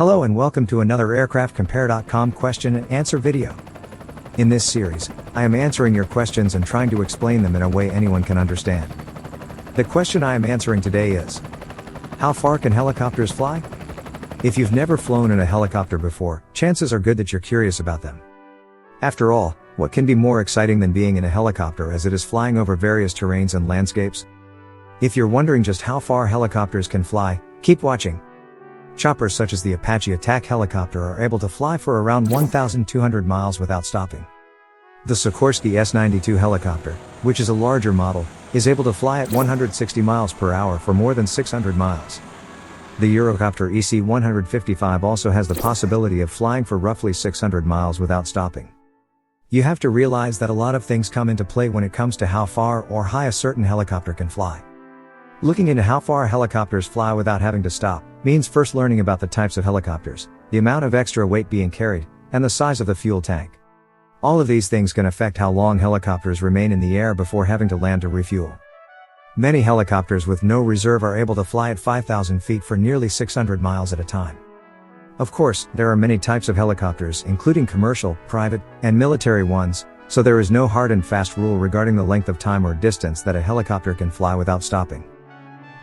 Hello and welcome to another aircraftcompare.com question and answer video. In this series, I am answering your questions and trying to explain them in a way anyone can understand. The question I am answering today is, how far can helicopters fly? If you've never flown in a helicopter before, chances are good that you're curious about them. After all, what can be more exciting than being in a helicopter as it is flying over various terrains and landscapes? If you're wondering just how far helicopters can fly, keep watching. Choppers such as the Apache attack helicopter are able to fly for around 1,200 miles without stopping. The Sikorsky S-92 helicopter, which is a larger model, is able to fly at 160 miles per hour for more than 600 miles. The Eurocopter EC-155 also has the possibility of flying for roughly 600 miles without stopping. You have to realize that a lot of things come into play when it comes to how far or high a certain helicopter can fly. Looking into how far helicopters fly without having to stop means first learning about the types of helicopters, the amount of extra weight being carried, and the size of the fuel tank. All of these things can affect how long helicopters remain in the air before having to land to refuel. Many helicopters with no reserve are able to fly at 5,000 feet for nearly 600 miles at a time. Of course, there are many types of helicopters, including commercial, private, and military ones, so there is no hard and fast rule regarding the length of time or distance that a helicopter can fly without stopping.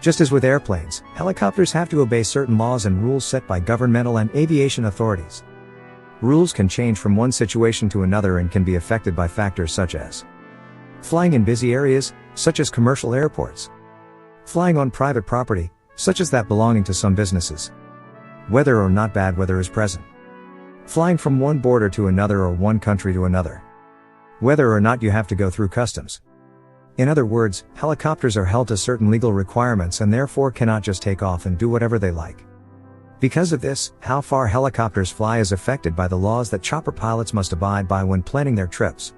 Just as with airplanes, helicopters have to obey certain laws and rules set by governmental and aviation authorities. Rules can change from one situation to another and can be affected by factors such as flying in busy areas, such as commercial airports, flying on private property, such as that belonging to some businesses, whether or not bad weather is present, flying from one border to another or one country to another, whether or not you have to go through customs. In other words, helicopters are held to certain legal requirements and therefore cannot just take off and do whatever they like. Because of this, how far helicopters fly is affected by the laws that chopper pilots must abide by when planning their trips.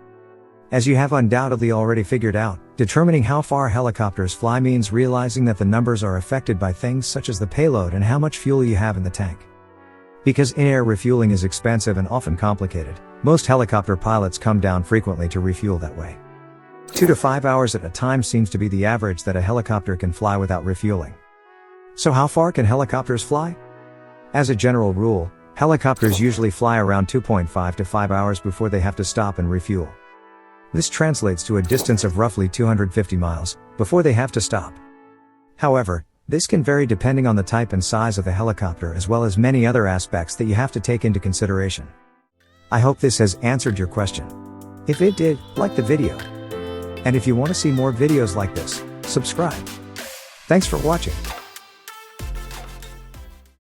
As you have undoubtedly already figured out, determining how far helicopters fly means realizing that the numbers are affected by things such as the payload and how much fuel you have in the tank. Because in-air refueling is expensive and often complicated, most helicopter pilots come down frequently to refuel that way. 2 to 5 hours at a time seems to be the average that a helicopter can fly without refueling. So how far can helicopters fly? As a general rule, helicopters usually fly around 2.5 to 5 hours before they have to stop and refuel. This translates to a distance of roughly 250 miles before they have to stop. However, this can vary depending on the type and size of the helicopter as well as many other aspects that you have to take into consideration. I hope this has answered your question. If it did, like the video. And if you want to see more videos like this, subscribe. Thanks for watching.